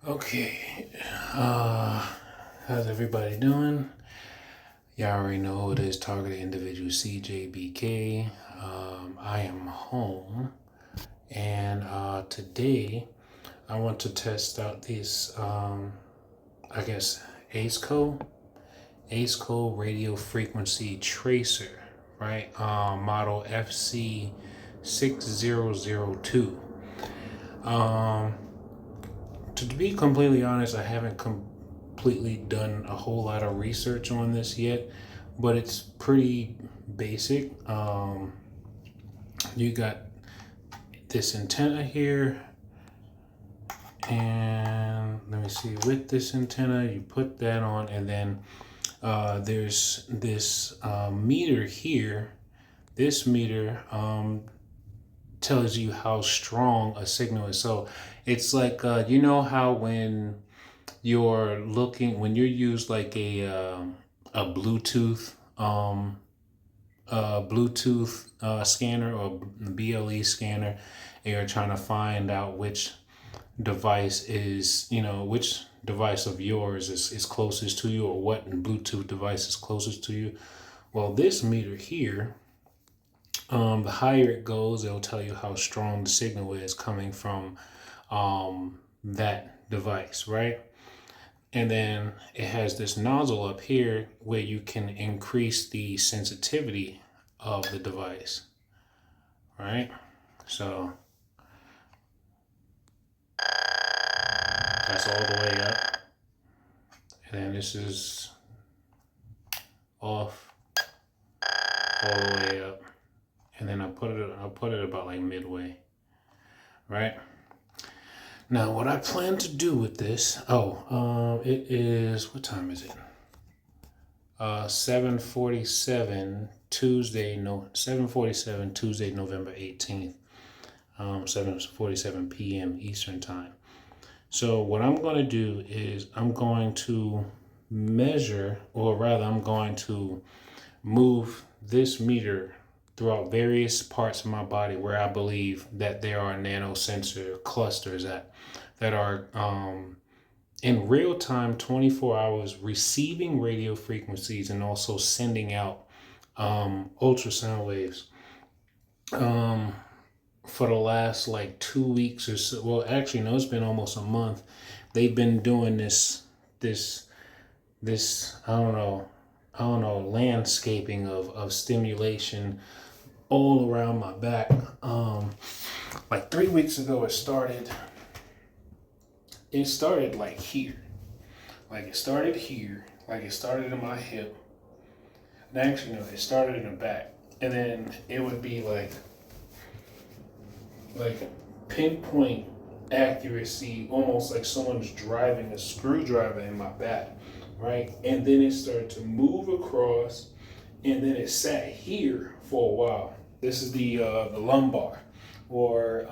Okay, how's everybody doing? Y'all already know who it is, targeted individual CJBK. I am home, and today I want to test out this, I guess, ACE radio frequency tracer, right? Model FC6002. Um, to be completely honest, I haven't completely done a whole lot of research on this yet, but it's pretty basic. You got this antenna here, and let me see, with this antenna, you put that on, and then there's this meter here. This meter tells you how strong a signal is. So it's like, you know how when you use like a Bluetooth scanner or BLE scanner, and you're trying to find out which device is, which device of yours is closest to you, or what Bluetooth device is closest to you. Well, this meter here, the higher it goes, it'll tell you how strong the signal is coming from that device, right? And then it has this nozzle up here where you can increase the sensitivity of the device, right? So that's all the way up. And then this is off all the way up. And then I'll put it about like midway, right? Now what I plan to do with this, it is, what time is it? 7:47 Tuesday, no, 7:47 Tuesday, November 18th, 7:47 p.m. Eastern time. So what I'm going to do is I'm going to measure, or rather I'm going to move this meter throughout various parts of my body where I believe that there are nanosensor clusters that are in real time, 24 hours, receiving radio frequencies and also sending out ultrasound waves. For the last like 2 weeks or so, well, actually, no, it's been almost a month. They've been doing this, I don't know, landscaping of stimulation all around my back. Like 3 weeks ago, it started. It started like here, like it started here, like it started in my hip. And actually, no, it started in the back, and then it would be like pinpoint accuracy, almost like someone's driving a screwdriver in my back, right? And then it started to move across, and then it sat here for a while. This is the lumbar, or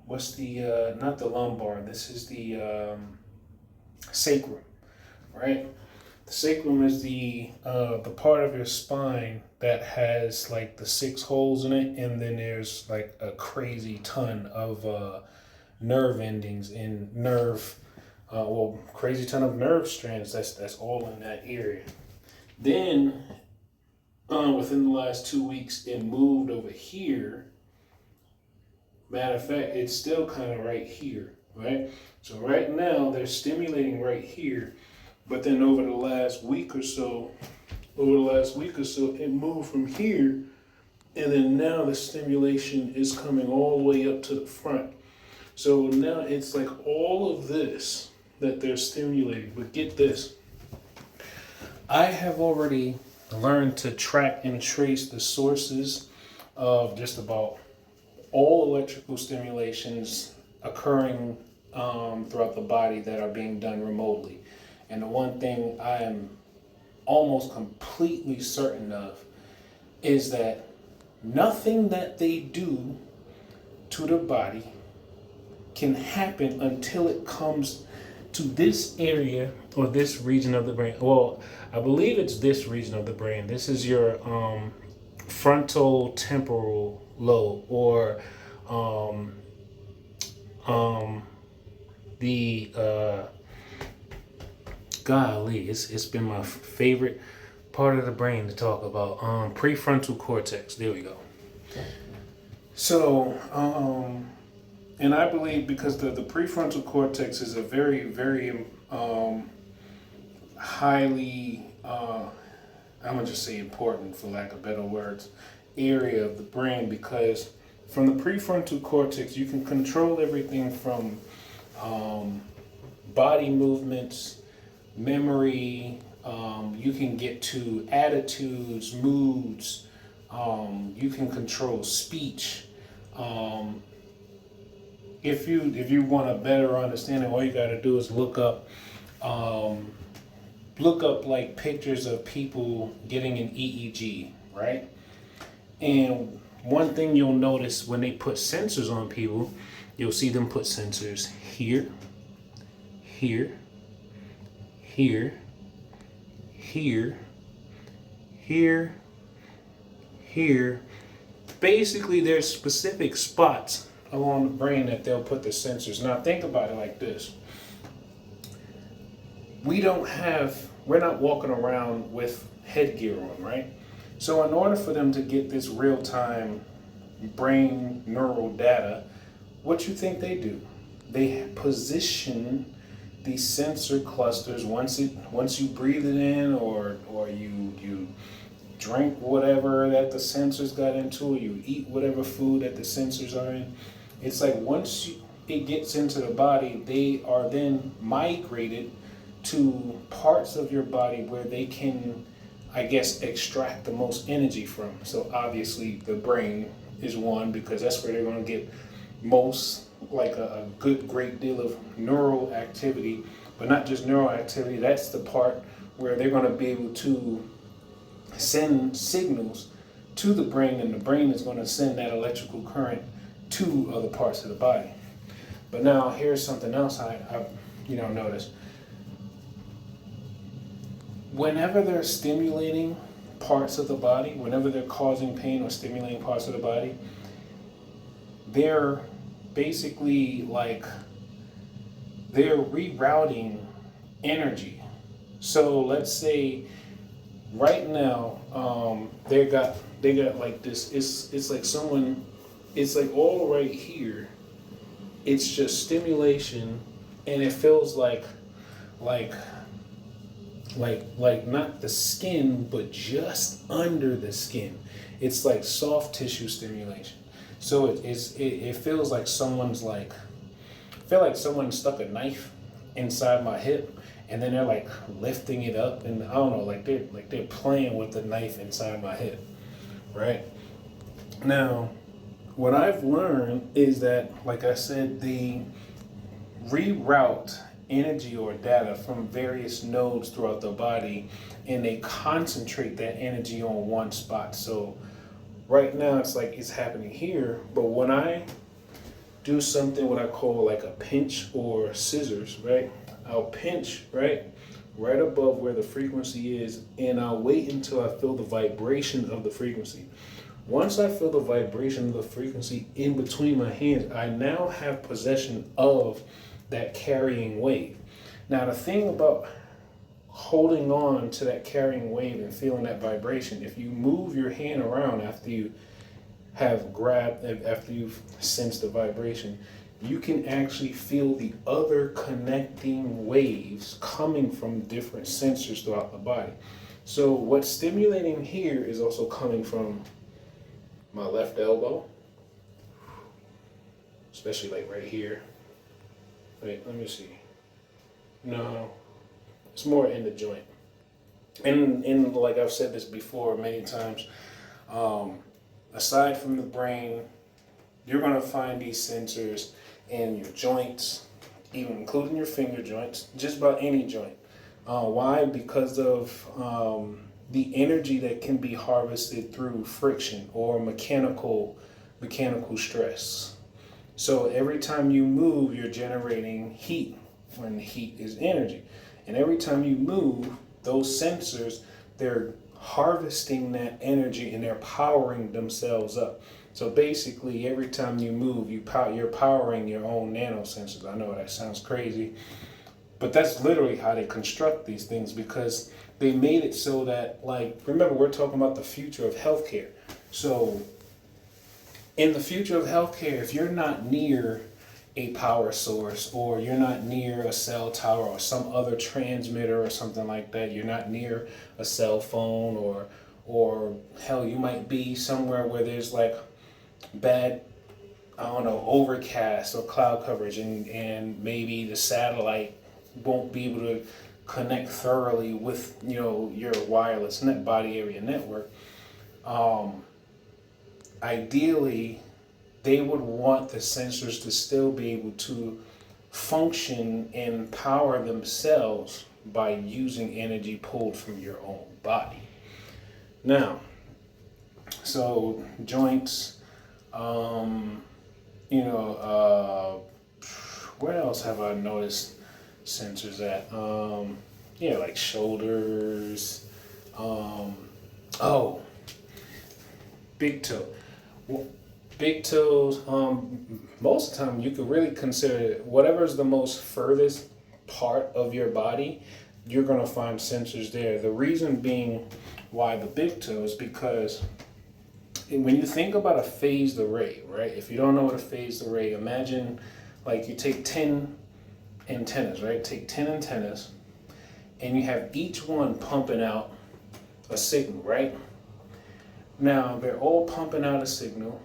what's the not the lumbar? This is the sacrum, right? The sacrum is the part of your spine that has like the six holes in it, and then there's like a crazy ton of nerve endings and crazy ton of nerve strands. That's all in that area. Then within the last 2 weeks, it moved over here. Matter of fact, it's still kind of right here, right? So right now they're stimulating right here, but then over the last week or so, it moved from here, and then now the stimulation is coming all the way up to the front. So now it's like all of this that they're stimulating. But get this, I have already learned to track and trace the sources of just about all electrical stimulations occurring throughout the body that are being done remotely. And the one thing I am almost completely certain of is that nothing that they do to the body can happen until it comes to this area or this region of the brain. Well, I believe it's this region of the brain. This is your frontal temporal lobe, or um, um, the golly, it's been my favorite part of the brain to talk about. Prefrontal cortex. There we go. So, and I believe because the prefrontal cortex is a very, very highly, I'm gonna just say important for lack of better words, area of the brain, because from the prefrontal cortex you can control everything from body movements, memory, you can get to attitudes, moods, you can control speech. If you want a better understanding, all you got to do is look up like pictures of people getting an EEG, right? And one thing you'll notice when they put sensors on people, you'll see them put sensors here, here, here, here, here, here. Basically, there's specific spots along the brain that they'll put the sensors. Now think about it like this. We're not walking around with headgear on, right? So in order for them to get this real-time brain neural data, what you think they do? They position these sensor clusters once you breathe it in, or you drink whatever that the sensors got into, or you eat whatever food that the sensors are in. It's like once it gets into the body, they are then migrated to parts of your body where they can, I guess, extract the most energy from. So obviously the brain is one, because that's where they're going to get most, like a great deal of neural activity. But not just neural activity, that's the part where they're going to be able to send signals to the brain, and the brain is going to send that electrical current to other parts of the body. But now here's something else I noticed. Whenever they're stimulating parts of the body, whenever they're causing pain or stimulating parts of the body, they're basically like they're rerouting energy. So let's say right now they got like this. It's like someone. It's like all right here. It's just stimulation, and it feels like not the skin, but just under the skin. It's like soft tissue stimulation. So it feels like I feel like someone stuck a knife inside my hip, and then they're like lifting it up, and I don't know, like they're playing with the knife inside my hip, right? Now, what I've learned is that, like I said, they reroute energy or data from various nodes throughout the body, and they concentrate that energy on one spot. So right now it's like it's happening here, but when I do something what I call like a pinch or scissors, right? I'll pinch right above where the frequency is, and I'll wait until I feel the vibration of the frequency. Once I feel the vibration of the frequency in between my hands, I now have possession of that carrying wave. Now, the thing about holding on to that carrying wave and feeling that vibration, if you move your hand around after you've sensed the vibration, you can actually feel the other connecting waves coming from different sensors throughout the body. So what's stimulating here is also coming from my left elbow, especially like right here. Wait, let me see. No, it's more in the joint. And like I've said this before many times, aside from the brain, you're gonna find these sensors in your joints, even including your finger joints, just about any joint. Why? Because of the energy that can be harvested through friction or mechanical stress. So every time you move, you're generating heat, when heat is energy. And every time you move, those sensors, they're harvesting that energy and they're powering themselves up. So basically, every time you move, you're powering your own nanosensors. I know that sounds crazy, but that's literally how they construct these things, because they made it so that, like, remember, we're talking about the future of healthcare. So in the future of healthcare, if you're not near a power source, or you're not near a cell tower or some other transmitter or something like that, you're not near a cell phone, or hell, you might be somewhere where there's like bad, I don't know, overcast or cloud coverage, and maybe the satellite won't be able to connect thoroughly with, you know, your wireless net body area network. Ideally, they would want the sensors to still be able to function and power themselves by using energy pulled from your own body. Now, so joints, where else have I noticed sensors at? Like shoulders. Big toe. Big toes. Most of the time, you could really consider whatever's the most furthest part of your body, you're gonna find sensors there. The reason being why the big toe is because when you think about a phased array, right? If you don't know what a phased array, imagine like you take 10 antennas, right? Take 10 antennas, and you have each one pumping out a signal, right? Now, they're all pumping out a signal,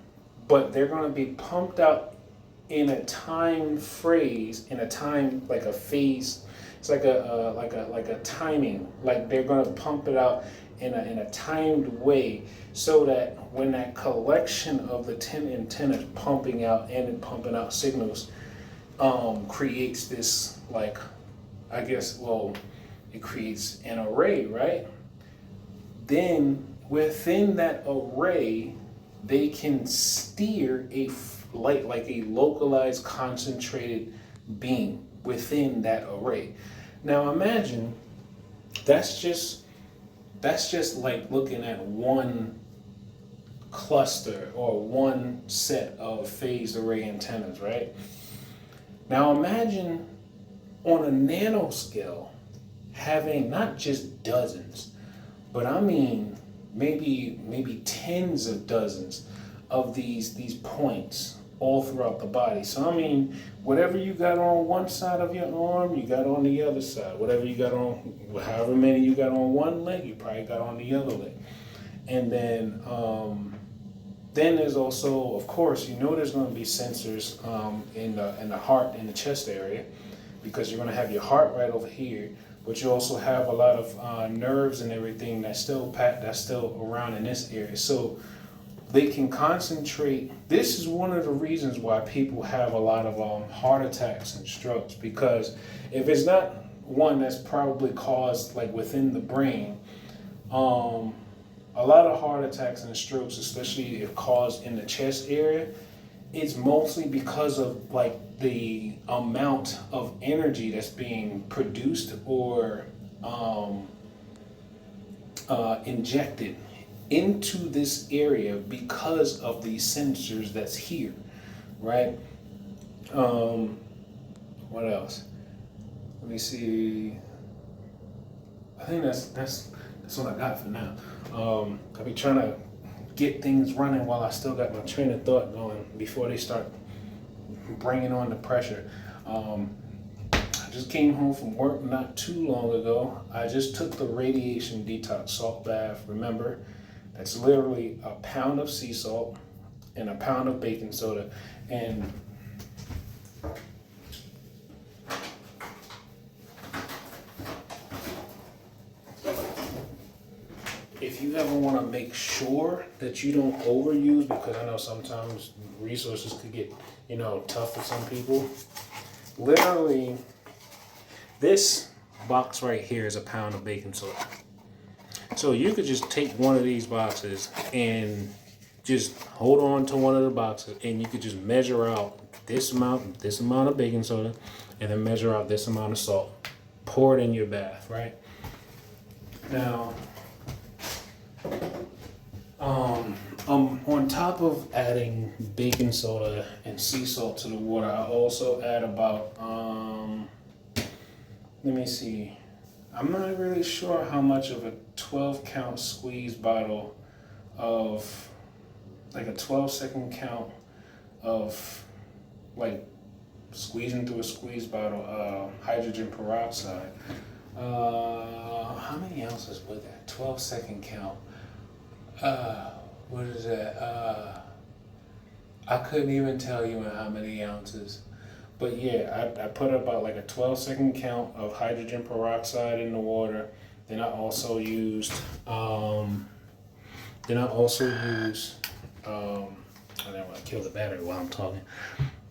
but they're going to be pumped out in a time phrase, in a time, like a phase. It's like a timing. Like they're going to pump it out in a timed way, so that when that collection of the 10 antennas pumping out and pumping out signals creates this, like, I guess, well, it creates an array, right? Then within that array, they can steer like a localized concentrated beam within that array. Now imagine that's just like looking at one cluster or one set of phased array antennas, right? Now imagine on a nanoscale having not just dozens, but I mean maybe tens of dozens of these points all throughout the body. So I mean, whatever you got on one side of your arm, you got on the other side. Whatever you got on, however many you got on one leg, you probably got on the other leg. And then there's also, of course, there's going to be sensors in the heart, in the chest area, because you're going to have your heart right over here. But you also have a lot of nerves and everything that's still around in this area. So they can concentrate. This is one of the reasons why people have a lot of heart attacks and strokes, because if it's not one that's probably caused like within the brain, a lot of heart attacks and strokes, especially if caused in the chest area, it's mostly because of like the amount of energy that's being produced or injected into this area because of these sensors that's here, right? What else? Let me see. I think that's what I got for now. I'll be trying to get things running while I still got my train of thought going before they start bringing on the pressure. I just came home from work not too long ago. I just took the radiation detox salt bath. Remember, that's literally a pound of sea salt and a pound of baking soda. And if you ever want to make sure that you don't overuse, because I know sometimes resources could get, tough for some people. Literally, this box right here is a pound of baking soda. So you could just take one of these boxes and just hold on to one of the boxes, and you could just measure out this amount of baking soda, and then measure out this amount of salt. Pour it in your bath, right? Now, On top of adding baking soda and sea salt to the water, I also add about, let me see, I'm not really sure how much of a 12 count squeeze bottle of, like a 12-second count of, like, squeezing through a squeeze bottle, hydrogen peroxide. How many ounces was that? 12-second count. What is that? I couldn't even tell you in how many ounces. But yeah, I put about like a 12-second count of hydrogen peroxide in the water. Then I also used, I didn't want to kill the battery while I'm talking.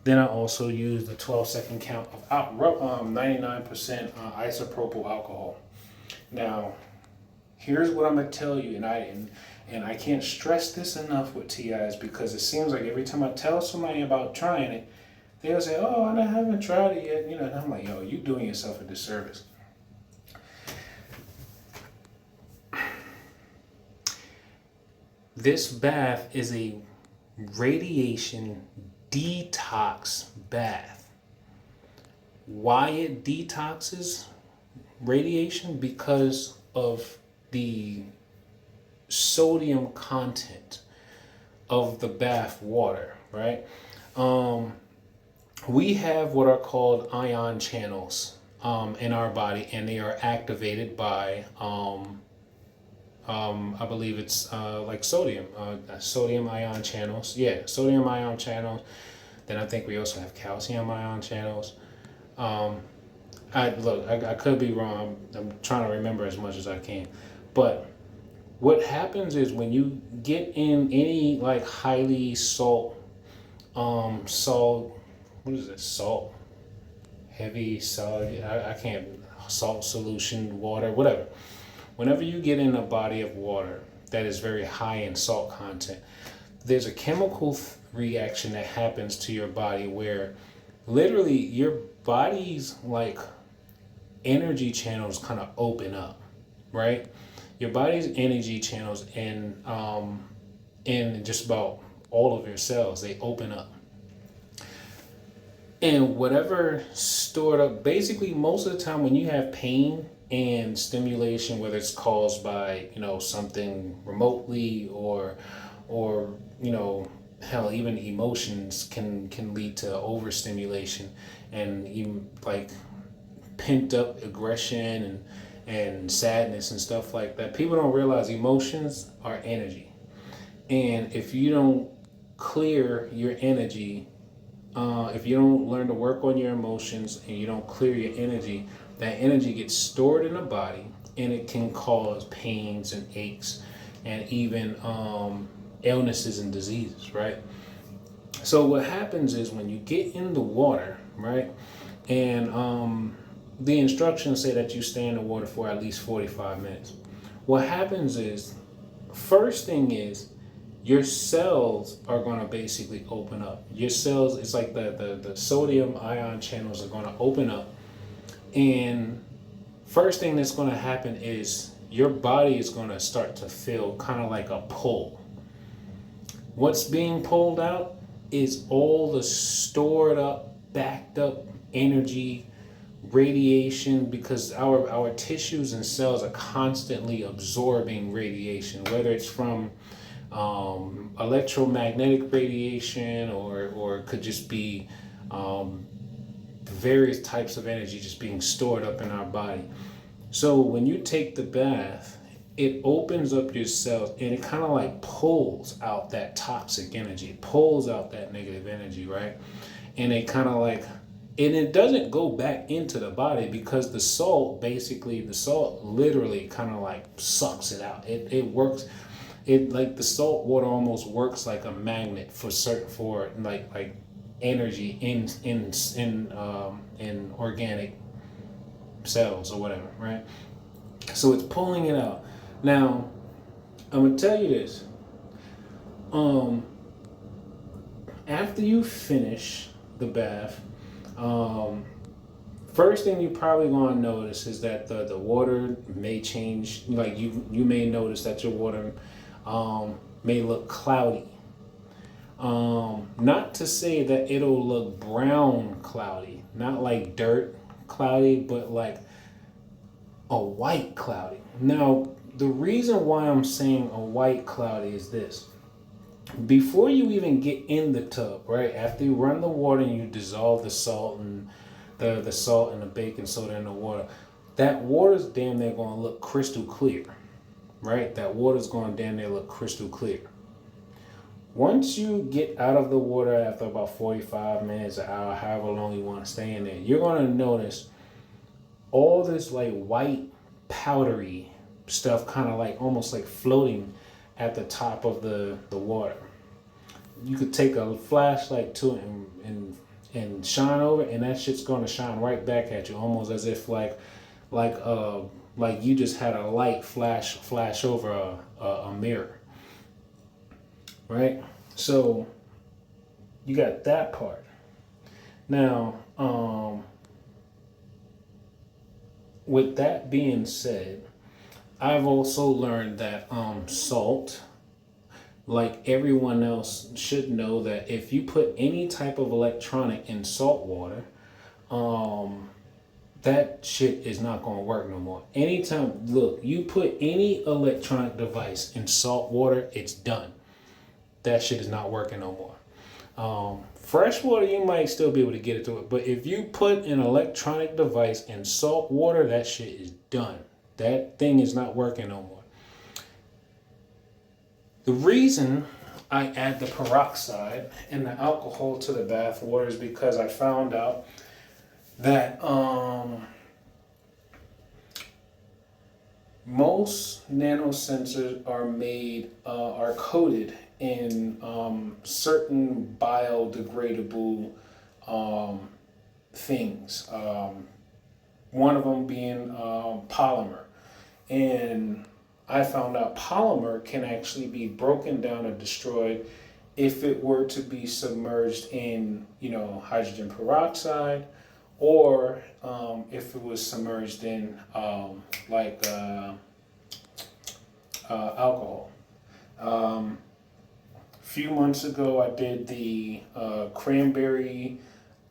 Then I also used a 12-second count of 99% isopropyl alcohol. Now, here's what I'm gonna tell you, and I can't stress this enough with TIs, because it seems like every time I tell somebody about trying it, they'll say, "Oh, I haven't tried it yet," and I'm like, "Yo, you're doing yourself a disservice." This bath is a radiation detox bath. Why it detoxes radiation? Because of the sodium content of the bath water, right? We have what are called ion channels in our body, and they are activated by I believe it's like sodium ion channels. Yeah, sodium ion channels. Then I think we also have calcium ion channels. I could be wrong. I'm trying to remember as much as I can. What happens is when you get in any like highly salt, heavy solid, I can't, salt solution, water, whatever. Whenever you get in a body of water that is very high in salt content, there's a chemical reaction that happens to your body where literally your body's like energy channels kind of open up, right? Your body's energy channels in just about all of your cells, they open up. And whatever stored up, basically most of the time when you have pain and stimulation, whether it's caused by, something remotely or hell, even emotions can lead to overstimulation and even like pent up aggression and sadness and stuff like that. People don't realize emotions are energy. And if you don't clear your energy, if you don't learn to work on your emotions and you don't clear your energy, that energy gets stored in the body and it can cause pains and aches and even illnesses and diseases, right? So what happens is when you get in the water, right, and the instructions say that you stay in the water for at least 45 minutes. What happens is, first thing is, your cells are going to basically open up. Your cells, it's like the sodium ion channels are going to open up. And first thing that's going to happen is your body is going to start to feel kind of like a pull. What's being pulled out is all the stored up, backed up energy, radiation, because our tissues and cells are constantly absorbing radiation, whether it's from electromagnetic radiation or it could just be various types of energy just being stored up in our body. So when you take the bath, it opens up your cells and it kind of like pulls out that toxic energy, it pulls out that negative energy, right? And it kind of like, and it doesn't go back into the body because the salt literally kind of like sucks it out. It works. It like the salt water almost works like a magnet for like energy in organic cells or whatever, right? So it's pulling it out. Now, I'm gonna tell you this. After you finish the bath, first thing you probably gonna notice is that the water may change. Like you may notice that your water may look cloudy. Not to say that it'll look brown cloudy, not like dirt cloudy, but like a white cloudy. Now, the reason why I'm saying a white cloudy is this. Before you even get in the tub, right? After you run the water and you dissolve the salt and the salt and the baking soda in the water, that water's damn near going to look crystal clear, right? That water's going to damn near look crystal clear. Once you get out of the water after about 45 minutes, an hour, however long you want to stay in there, you're going to notice all this like white powdery stuff kind of like almost like floating at the top of the water. You could take a flashlight to it and shine over it, and that shit's going to shine right back at you, almost as if like you just had a light flash over a mirror, right? So you got that part. Now, with that being said, I've also learned that salt, like everyone else should know, that if you put any type of electronic in salt water, that shit is not going to work no more. Anytime, look, you put any electronic device in salt water, it's done. That shit is not working no more. Fresh water, you might still be able to get it to it, but if you put an electronic device in salt water, that shit is done. That thing is not working no more. The reason I add the peroxide and the alcohol to the bath water is because I found out that most nanosensors are coated in certain biodegradable things. One of them being polymer. And I found out polymer can actually be broken down or destroyed if it were to be submerged in, hydrogen peroxide, or if it was submerged in alcohol. A few months ago, I did the cranberry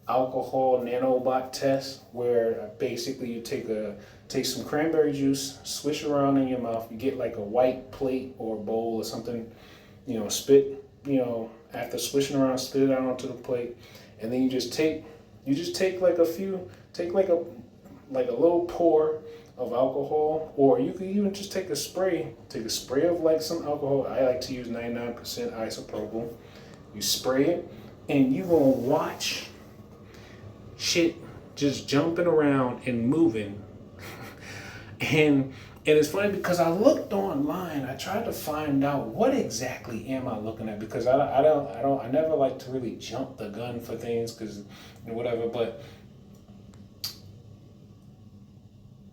alcohol nanobot test, where basically you take some cranberry juice, swish around in your mouth, you get like a white plate or bowl or something, spit, after swishing around, spit it out onto the plate, and then you just take like a little pour of alcohol, or you could even just take a spray of like some alcohol. I like to use 99% isopropyl. You spray it, and you gonna watch shit just jumping around and moving. and it's funny because I looked online. I tried to find out what exactly am I looking at, because I never like to really jump the gun for things, because whatever, but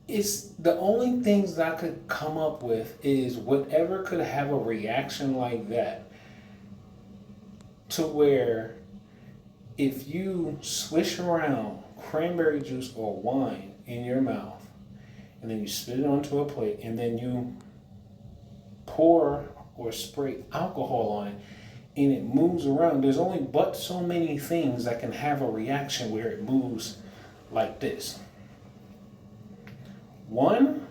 it's the only things that I could come up with is whatever could have a reaction like that, to where if you swish around cranberry juice or wine in your mouth, and then you spit it onto a plate, and then you pour or spray alcohol on it, and it moves around, there's only but so many things that can have a reaction where it moves like this. One,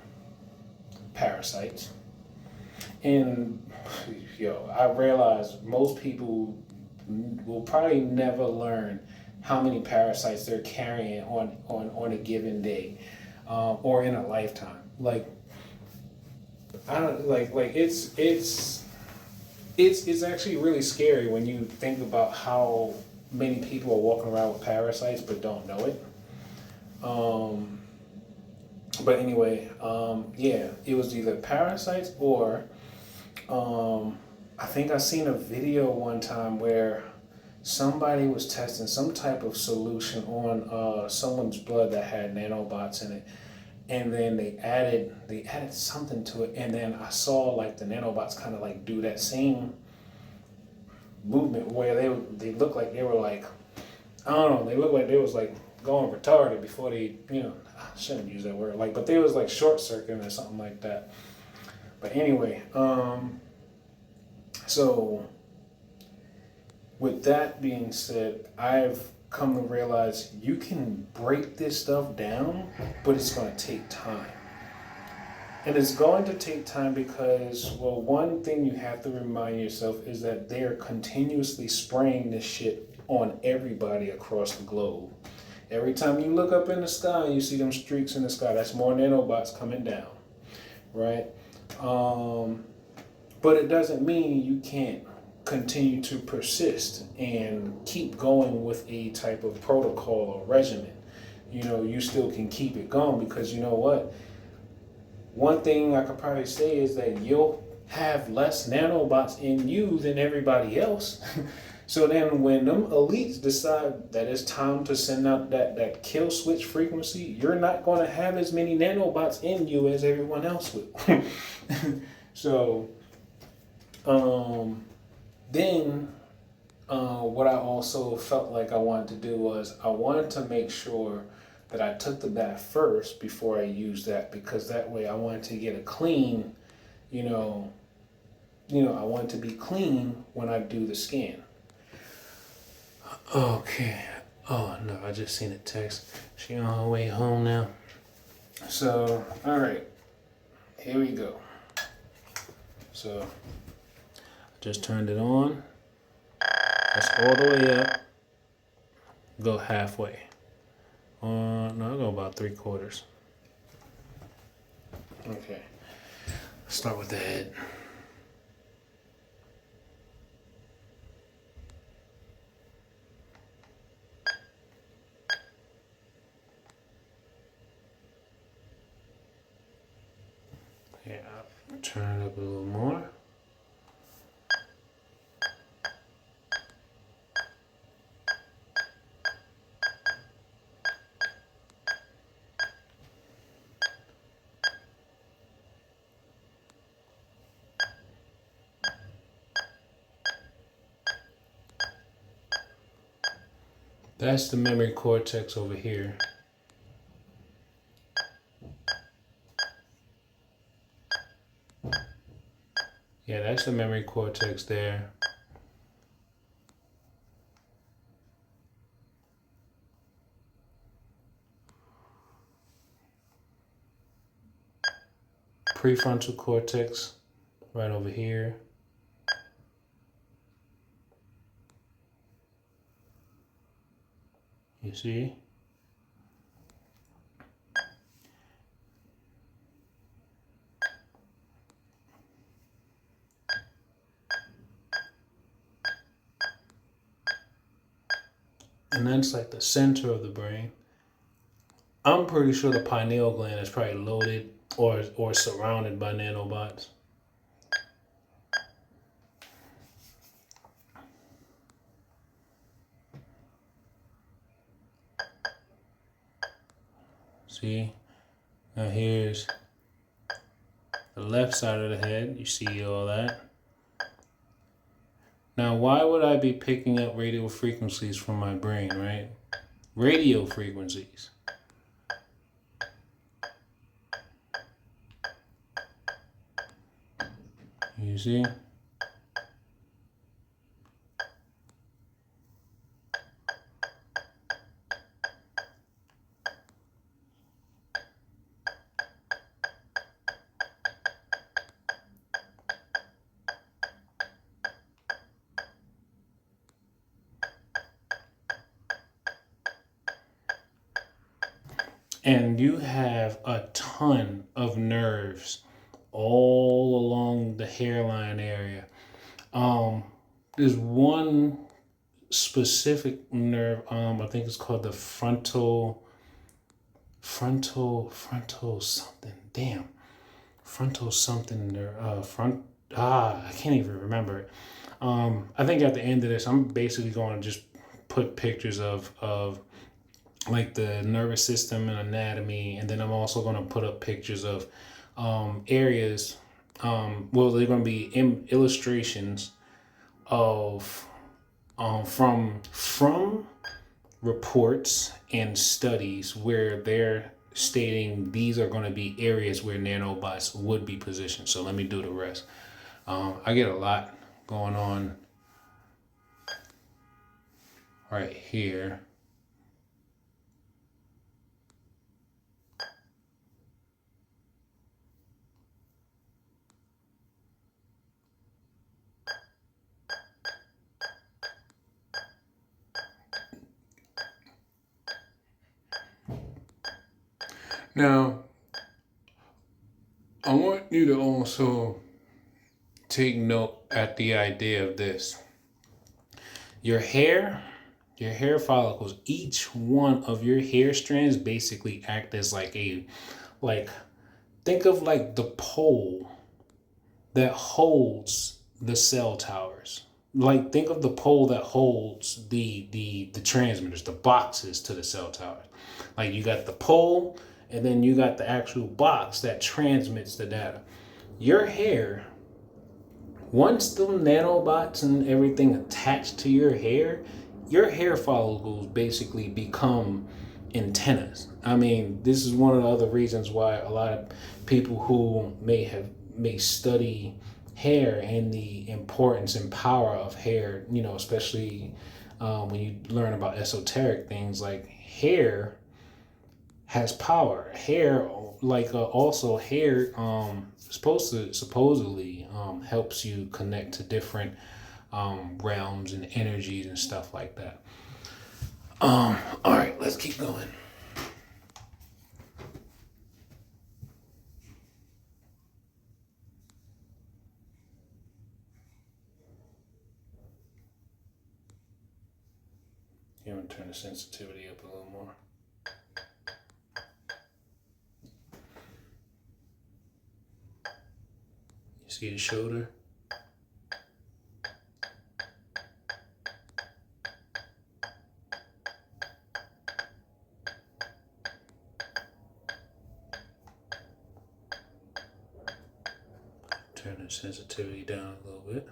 parasites. And I realize most people will probably never learn how many parasites they're carrying on a given day, or in a lifetime. It's actually really scary when you think about how many people are walking around with parasites but don't know it. But anyway, it was either parasites or I think I seen a video one time where somebody was testing some type of solution on someone's blood that had nanobots in it, and then they added something to it, and then I saw like the nanobots kind of like do that same movement where they looked like they were like, I don't know, they looked like they was like going retarded before they, I shouldn't use that word, but they was like short circuiting or something like that. But anyway, So, with that being said, I've come to realize you can break this stuff down, but it's going to take time. And it's going to take time because, well, one thing you have to remind yourself is that they're continuously spraying this shit on everybody across the globe. Every time you look up in the sky, you see them streaks in the sky. That's more nanobots coming down, right? But it doesn't mean you can't continue to persist and keep going with a type of protocol or regimen. You know, you still can keep it going because you know what? One thing I could probably say is that you'll have less nanobots in you than everybody else. So then when them elites decide that it's time to send out that kill switch frequency, you're not going to have as many nanobots in you as everyone else will. So then what I also felt like I wanted to do was I wanted to make sure that I took the bath first before I used that, because that way I wanted to get a clean, I want to be clean when I do the scan. Okay. Oh no, I just seen a text. She on her way home now. So, all right, here we go. So, I just turned it on. That's all the way up. Go halfway. No, I'll go about 3/4. Okay. Start with the head. Yeah, turn it up a little more. That's the memory cortex over here. Yeah, that's the memory cortex there. Prefrontal cortex right over here. You see? And that's like the center of the brain. I'm pretty sure the pineal gland is probably loaded or surrounded by nanobots. See? Now here's the left side of the head. You see all that. Now, why would I be picking up radio frequencies from my brain, right? Radio frequencies. You see? And you have a ton of nerves all along the hairline area. There's one specific nerve, I think it's called the frontal something. Damn. Frontal something nerve. I can't even remember it. I think at the end of this, I'm basically going to just put pictures of like the nervous system and anatomy, and then I'm also going to put up pictures of areas. Well, they're going to be illustrations of from reports and studies where they're stating these are going to be areas where nanobots would be positioned. So let me do the rest. I get a lot going on right here. Now, I want you to also take note at the idea of this. Your hair follicles, each one of your hair strands basically act as like think of like the pole that holds the cell towers. Like think of the pole that holds the transmitters, the boxes to the cell towers. Like you got the pole and then you got the actual box that transmits the data. Your hair, once the nanobots and everything attached to your hair follicles basically become antennas. I mean, this is one of the other reasons why a lot of people who may study hair and the importance and power of hair, you know, especially when you learn about esoteric things, like hair has power. Hair, also hair, supposedly helps you connect to different realms and energies and stuff like that. All right, let's keep going. I'm gonna turn the sensitivity up a little more. You see the shoulder? Turn the sensitivity down a little bit.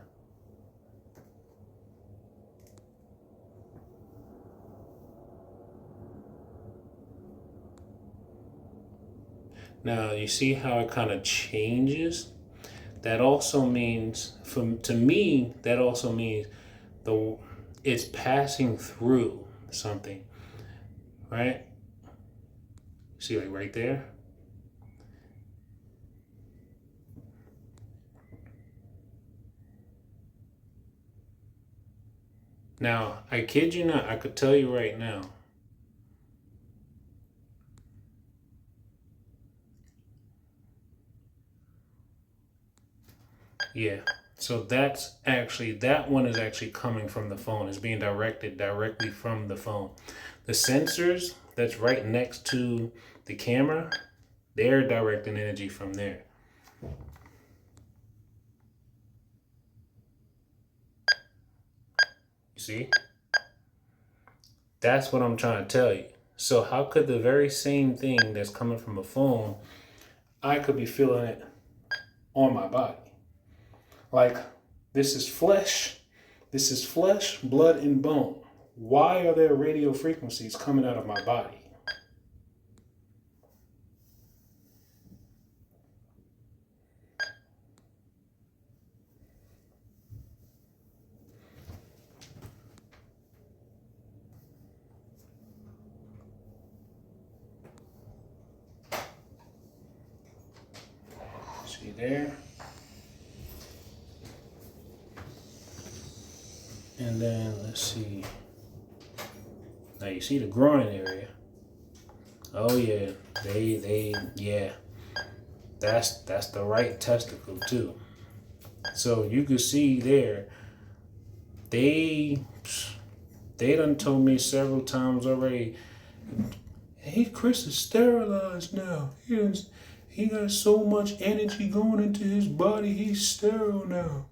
Now you see how it kind of changes? That also means, to me, that also means it's passing through something, right? See, like right there. Now, I kid you not, I could tell you right now. Yeah. So that one is actually coming from the phone. It's being directed directly from the phone. The sensors that's right next to the camera, they're directing energy from there. You see? That's what I'm trying to tell you. So how could the very same thing that's coming from a phone, I could be feeling it on my body? Like, this is flesh, blood, and bone. Why are there radio frequencies coming out of my body? See there? And then let's see. Now you see the groin area. Oh yeah, yeah. That's the right testicle too. So you can see there, they done told me several times already, hey, Chris is sterilized now. He got so much energy going into his body, he's sterile now.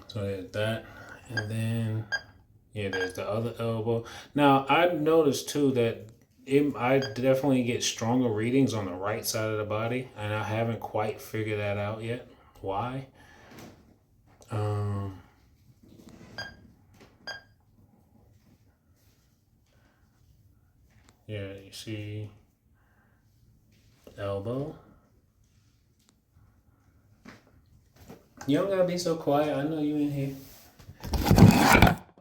So there's that. And then, yeah, there's the other elbow. Now, I noticed too that I definitely get stronger readings on the right side of the body, and I haven't quite figured that out yet. Why? Yeah, you see elbow. You don't gotta be so quiet. I know you in here.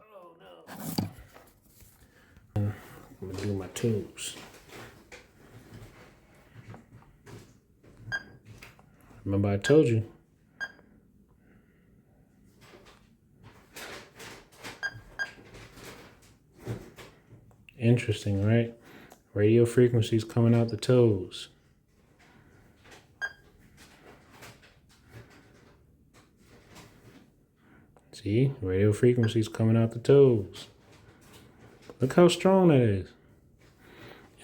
Oh no. I'm gonna do my tubes. Remember I told you. Interesting, right? Radio frequencies coming out the toes. See? Radio frequencies coming out the toes. Look how strong that is.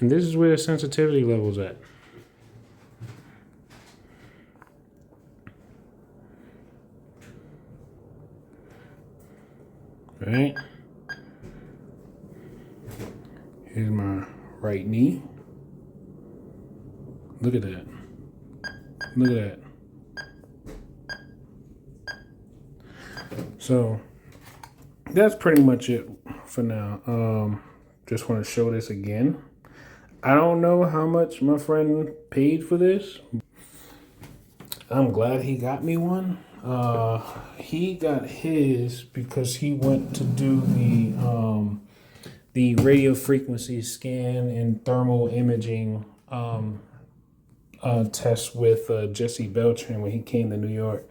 And this is where the sensitivity level's at. Right? Here's my right knee. Look at that. Look at that. So that's pretty much it for now. Just want to show this again. I don't know how much my friend paid for this. I'm glad he got me one. He got his because he went to do the radio frequency scan and thermal imaging test with Jesse Beltran when he came to New York.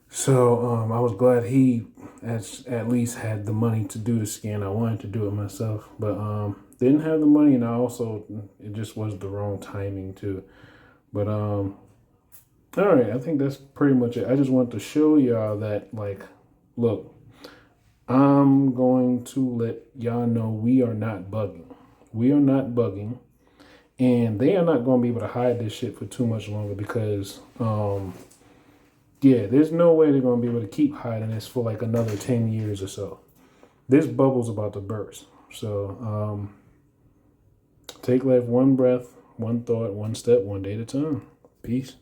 So I was glad he at least had the money to do the scan. I wanted to do it myself, but didn't have the money, and it just was the wrong timing too. But all right, I think that's pretty much it. I just want to show y'all that, like, look, I'm going to let y'all know we are not bugging. We are not bugging, and they are not going to be able to hide this shit for too much longer because yeah, there's no way they're going to be able to keep hiding this for like another 10 years or so. This bubble's about to burst. So take life one breath, one thought, one step, one day at a time. Peace.